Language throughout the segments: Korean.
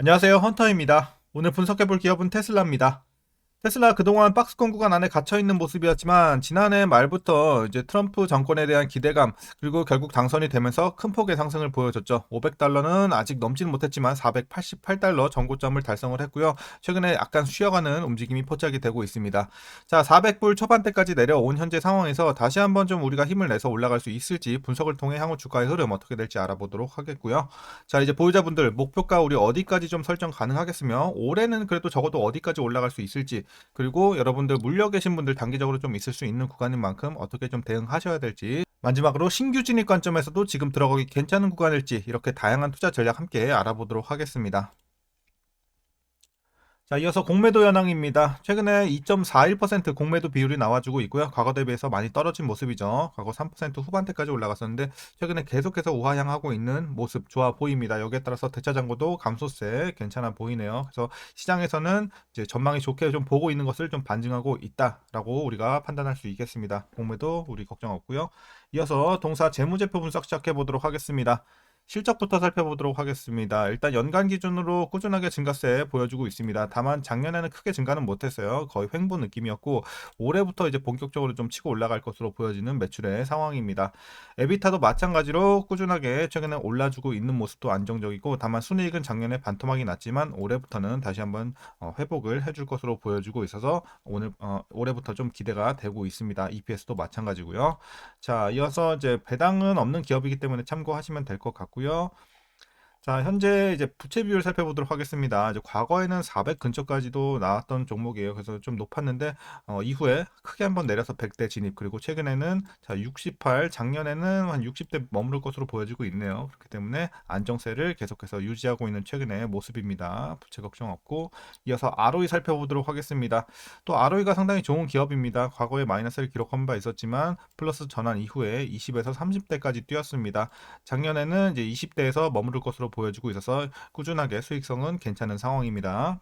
안녕하세요, 헌터입니다. 오늘 분석해볼 기업은 테슬라입니다. 테슬라 그동안 박스권 구간 안에 갇혀있는 모습이었지만 지난해 말부터 이제 트럼프 정권에 대한 기대감 그리고 결국 당선이 되면서 큰 폭의 상승을 보여줬죠. 500달러는 아직 넘지는 못했지만 488달러 전고점을 달성을 했고요. 최근에 약간 쉬어가는 움직임이 포착이 되고 있습니다. 자, 400불 초반대까지 내려온 현재 상황에서 다시 한번 좀 우리가 힘을 내서 올라갈 수 있을지 분석을 통해 향후 주가의 흐름 어떻게 될지 알아보도록 하겠고요. 자, 이제 보유자분들 목표가 우리 어디까지 좀 설정 가능하겠으며 올해는 그래도 적어도 어디까지 올라갈 수 있을지, 그리고 여러분들 물려 계신 분들 단기적으로 좀 있을 수 있는 구간인 만큼 어떻게 좀 대응하셔야 될지, 마지막으로 신규 진입 관점에서도 지금 들어가기 괜찮은 구간일지, 이렇게 다양한 투자 전략 함께 알아보도록 하겠습니다. 자, 이어서 공매도 현황입니다. 최근에 2.41% 공매도 비율이 나와주고 있고요. 과거 대비해서 많이 떨어진 모습이죠. 과거 3% 후반대까지 올라갔었는데 최근에 계속해서 우하향하고 있는 모습 좋아 보입니다. 여기에 따라서 대차장고도 감소세 괜찮아 보이네요. 그래서 시장에서는 이제 전망이 좋게 좀 보고 있는 것을 좀 반증하고 있다라고 우리가 판단할 수 있겠습니다. 공매도 우리 걱정 없고요. 이어서 동사 재무제표 분석 시작해 보도록 하겠습니다. 실적부터 살펴보도록 하겠습니다. 일단 연간 기준으로 꾸준하게 증가세 보여주고 있습니다. 다만 작년에는 크게 증가는 못했어요. 거의 횡보 느낌이었고 올해부터 이제 본격적으로 좀 치고 올라갈 것으로 보여지는 매출의 상황입니다. 에비타도 마찬가지로 꾸준하게 최근에 올라주고 있는 모습도 안정적이고, 다만 순이익은 작년에 반토막이 났지만 올해부터는 다시 한번 회복을 해줄 것으로 보여주고 있어서 올해부터 좀 기대가 되고 있습니다. EPS도 마찬가지고요. 자, 이어서 이제 배당은 없는 기업이기 때문에 참고하시면 될 것 같고요. 자, 현재 이제 부채 비율 살펴보도록 하겠습니다. 이제 과거에는 400 근처까지도 나왔던 종목이에요. 그래서 좀 높았는데 이후에 크게 한번 내려서 100대 진입, 그리고 최근에는 자 68, 작년에는 한 60대 머무를 것으로 보여지고 있네요. 그렇기 때문에 안정세를 계속해서 유지하고 있는 최근의 모습입니다. 부채 걱정 없고, 이어서 ROE 살펴보도록 하겠습니다. 또 ROE가 상당히 좋은 기업입니다. 과거에 마이너스를 기록한 바 있었지만 플러스 전환 이후에 20에서 30대까지 뛰었습니다. 작년에는 이제 20대에서 머무를 것으로 보여지고 있어서 꾸준하게 수익성은 괜찮은 상황입니다.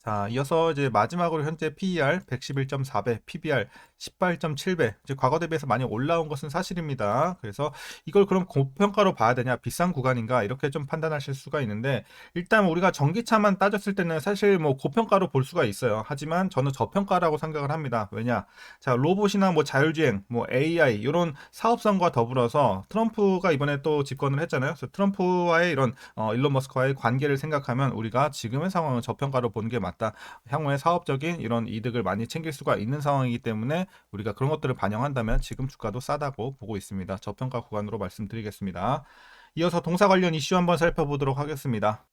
자, 이어서 이제 마지막으로 현재 PER 111.4배, PBR 18.7배. 이제 과거 대비해서 많이 올라온 것은 사실입니다. 그래서 이걸 그럼 고평가로 봐야 되냐, 비싼 구간인가, 이렇게 좀 판단하실 수가 있는데, 일단 우리가 전기차만 따졌을 때는 사실 뭐 고평가로 볼 수가 있어요. 하지만 저는 저평가라고 생각을 합니다. 왜냐? 자, 로봇이나 뭐 자율주행, 뭐 AI 이런 사업성과 더불어서 트럼프가 이번에 또 집권을 했잖아요. 그래서 트럼프와의 이런 일론 머스크와의 관계를 생각하면 우리가 지금의 상황은 저평가로 보는 게 맞다. 향후에 사업적인 이런 이득을 많이 챙길 수가 있는 상황이기 때문에 우리가 그런 것들을 반영한다면 지금 주가도 싸다고 보고 있습니다. 저평가 구간으로 말씀드리겠습니다. 이어서 동사 관련 이슈 한번 살펴보도록 하겠습니다.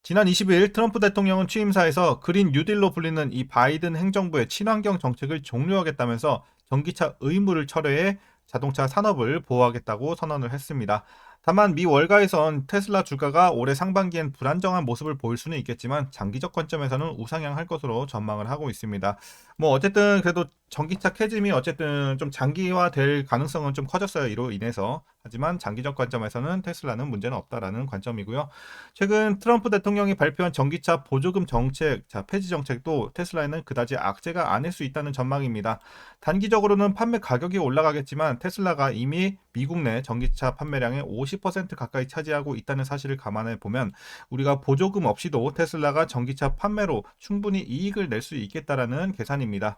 지난 20일 트럼프 대통령은 취임사에서 그린 뉴딜로 불리는 이 바이든 행정부의 친환경 정책을 종료하겠다면서 전기차 의무를 철회해 자동차 산업을 보호하겠다고 선언을 했습니다. 다만 미 월가에선 테슬라 주가가 올해 상반기엔 불안정한 모습을 보일 수는 있겠지만 장기적 관점에서는 우상향할 것으로 전망을 하고 있습니다. 뭐 어쨌든 그래도 전기차 캐즘이 어쨌든 좀 장기화될 가능성은 좀 커졌어요. 이로 인해서. 하지만 장기적 관점에서는 테슬라는 문제는 없다라는 관점이고요. 최근 트럼프 대통령이 발표한 전기차 보조금 정책, 자, 폐지 정책도 테슬라에는 그다지 악재가 아닐 수 있다는 전망입니다. 단기적으로는 판매 가격이 올라가겠지만 테슬라가 이미 미국 내 전기차 판매량의 50% 가까이 차지하고 있다는 사실을 감안해 보면 우리가 보조금 없이도 테슬라가 전기차 판매로 충분히 이익을 낼 수 있겠다라는 계산입니다.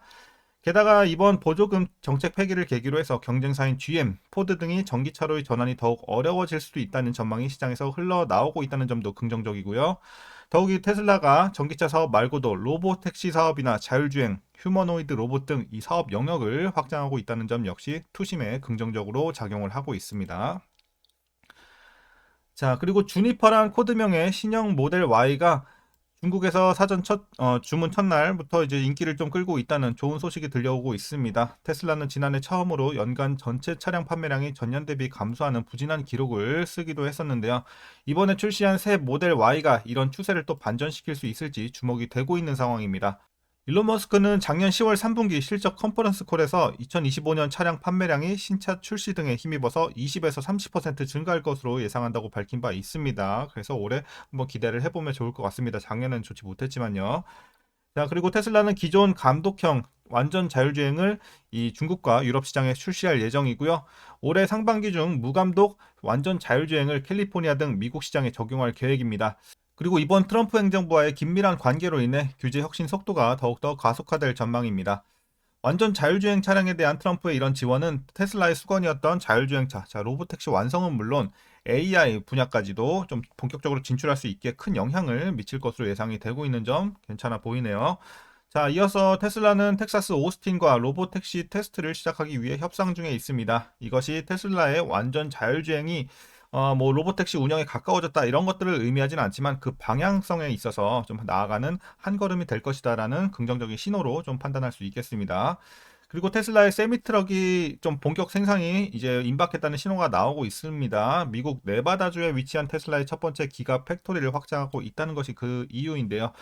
게다가 이번 보조금 정책 폐기를 계기로 해서 경쟁사인 GM, 포드 등이 전기차로의 전환이 더욱 어려워질 수도 있다는 전망이 시장에서 흘러나오고 있다는 점도 긍정적이고요. 더욱이 테슬라가 전기차 사업 말고도 로봇 택시 사업이나 자율주행, 휴머노이드 로봇 등 이 사업 영역을 확장하고 있다는 점 역시 투심에 긍정적으로 작용을 하고 있습니다. 자, 그리고 주니퍼란 코드명의 신형 모델 Y가 중국에서 주문 첫날부터 이제 인기를 좀 끌고 있다는 좋은 소식이 들려오고 있습니다. 테슬라는 지난해 처음으로 연간 전체 차량 판매량이 전년 대비 감소하는 부진한 기록을 쓰기도 했었는데요. 이번에 출시한 새 모델 Y가 이런 추세를 또 반전시킬 수 있을지 주목이 되고 있는 상황입니다. 일론 머스크는 작년 10월 3분기 실적 컨퍼런스 콜에서 2025년 차량 판매량이 신차 출시 등에 힘입어서 20에서 30% 증가할 것으로 예상한다고 밝힌 바 있습니다. 그래서 올해 한번 기대를 해보면 좋을 것 같습니다. 작년에는 좋지 못했지만요. 자, 그리고 테슬라는 기존 감독형 완전 자율주행을 이 중국과 유럽 시장에 출시할 예정이고요. 올해 상반기 중 무감독 완전 자율주행을 캘리포니아 등 미국 시장에 적용할 계획입니다. 그리고 이번 트럼프 행정부와의 긴밀한 관계로 인해 규제 혁신 속도가 더욱더 가속화될 전망입니다. 완전 자율주행 차량에 대한 트럼프의 이런 지원은 테슬라의 수건이었던 자율주행차, 로보택시 완성은 물론 AI 분야까지도 좀 본격적으로 진출할 수 있게 큰 영향을 미칠 것으로 예상이 되고 있는 점 괜찮아 보이네요. 자, 이어서 테슬라는 텍사스 오스틴과 로보택시 테스트를 시작하기 위해 협상 중에 있습니다. 이것이 테슬라의 완전 자율주행이 로보택시 운영에 가까워졌다 이런 것들을 의미하지는 않지만 그 방향성에 있어서 좀 나아가는 한 걸음이 될 것이다라는 긍정적인 신호로 좀 판단할 수 있겠습니다. 그리고 테슬라의 세미트럭이 좀 본격 생산이 이제 임박했다는 신호가 나오고 있습니다. 미국 네바다주에 위치한 테슬라의 첫 번째 기가 팩토리를 확장하고 있다는 것이 그 이유인데요.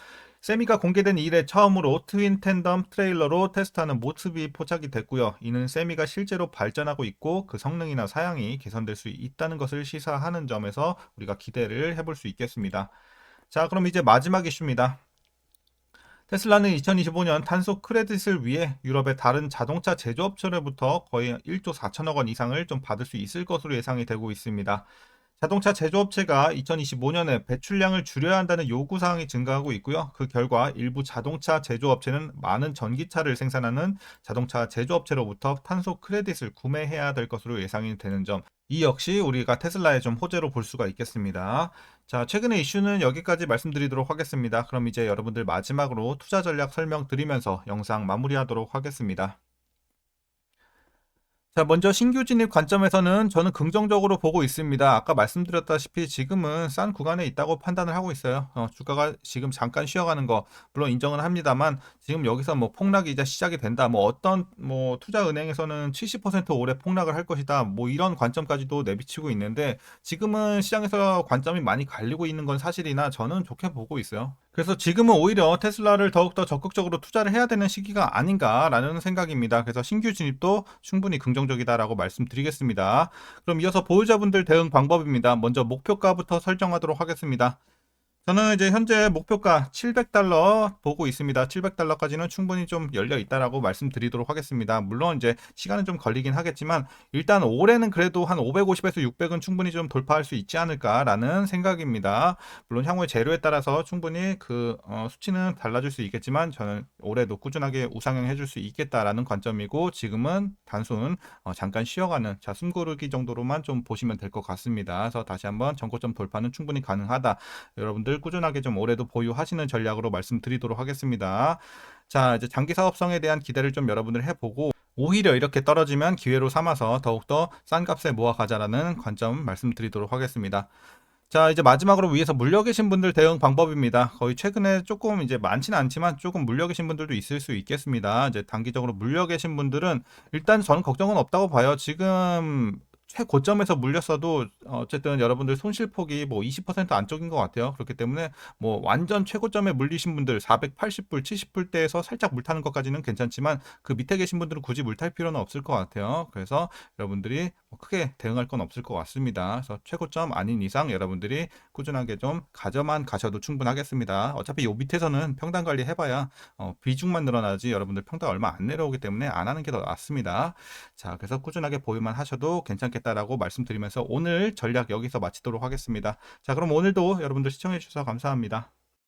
세미가 공개된 이래 처음으로 트윈 텐덤 트레일러로 테스트하는 모습이 포착이 됐고요. 이는 세미가 실제로 발전하고 있고 그 성능이나 사양이 개선될 수 있다는 것을 시사하는 점에서 우리가 기대를 해볼 수 있겠습니다. 자, 그럼 이제 마지막 이슈입니다. 테슬라는 2025년 탄소 크레딧을 위해 유럽의 다른 자동차 제조업체로부터 거의 1조 4천억 원 이상을 좀 받을 수 있을 것으로 예상이 되고 있습니다. 자동차 제조업체가 2025년에 배출량을 줄여야 한다는 요구 사항이 증가하고 있고요. 그 결과 일부 자동차 제조업체는 많은 전기차를 생산하는 자동차 제조업체로부터 탄소 크레딧을 구매해야 될 것으로 예상이 되는 점. 이 역시 우리가 테슬라의 좀 호재로 볼 수가 있겠습니다. 자, 최근의 이슈는 여기까지 말씀드리도록 하겠습니다. 그럼 이제 여러분들 마지막으로 투자 전략 설명드리면서 영상 마무리하도록 하겠습니다. 자, 먼저 신규 진입 관점에서는 저는 긍정적으로 보고 있습니다. 아까 말씀드렸다시피 지금은 싼 구간에 있다고 판단을 하고 있어요. 주가가 지금 잠깐 쉬어가는 거 물론 인정은 합니다만 지금 여기서 뭐 폭락이 이제 시작이 된다. 뭐 어떤 뭐 투자 은행에서는 70% 올해 폭락을 할 것이다. 뭐 이런 관점까지도 내비치고 있는데 지금은 시장에서 관점이 많이 갈리고 있는 건 사실이나 저는 좋게 보고 있어요. 그래서 지금은 오히려 테슬라를 더욱더 적극적으로 투자를 해야 되는 시기가 아닌가라는 생각입니다. 그래서 신규 진입도 충분히 긍정적이다라고 말씀드리겠습니다. 그럼 이어서 보유자분들 대응 방법입니다. 먼저 목표가부터 설정하도록 하겠습니다. 저는 이제 현재 목표가 700달러 보고 있습니다. 700달러까지는 충분히 좀 열려 있다라고 말씀드리도록 하겠습니다. 물론 이제 시간은 좀 걸리긴 하겠지만 일단 올해는 그래도 한 550에서 600은 충분히 좀 돌파할 수 있지 않을까라는 생각입니다. 물론 향후의 재료에 따라서 충분히 그 수치는 달라질 수 있겠지만 저는 올해도 꾸준하게 우상향 해줄 수 있겠다라는 관점이고 지금은 단순 잠깐 쉬어가는 숨고르기 정도로만 좀 보시면 될 것 같습니다. 그래서 다시 한번 전고점 돌파는 충분히 가능하다. 여러분들 꾸준하게 좀 올해도 보유하시는 전략으로 말씀드리도록 하겠습니다. 자, 이제 장기 사업성에 대한 기대를 좀 여러분들 해보고 오히려 이렇게 떨어지면 기회로 삼아서 더욱더 싼 값에 모아가자라는 관점 말씀드리도록 하겠습니다. 자, 이제 마지막으로 위에서 물려 계신 분들 대응 방법입니다. 거의 최근에 조금 이제 많지는 않지만 조금 물려 계신 분들도 있을 수 있겠습니다. 이제 단기적으로 물려 계신 분들은 일단 저는 걱정은 없다고 봐요. 지금 최고점에서 물렸어도 어쨌든 여러분들 손실폭이 뭐 20% 안쪽인 것 같아요. 그렇기 때문에 뭐 완전 최고점에 물리신 분들 480불, 70불대에서 살짝 물타는 것까지는 괜찮지만 그 밑에 계신 분들은 굳이 물탈 필요는 없을 것 같아요. 그래서 여러분들이 뭐 크게 대응할 건 없을 것 같습니다. 그래서 최고점 아닌 이상 여러분들이 꾸준하게 좀 가져만 가셔도 충분하겠습니다. 어차피 요 밑에서는 평단 관리 해봐야 비중만 늘어나지 여러분들 평단 얼마 안 내려오기 때문에 안 하는 게 더 낫습니다. 자, 그래서 꾸준하게 보유만 하셔도 괜찮겠다라고 말씀드리면서 오늘 전략 여기서 마치도록 하겠습니다. 자, 그럼 오늘도 여러분들 시청해 주셔서 감사합니다.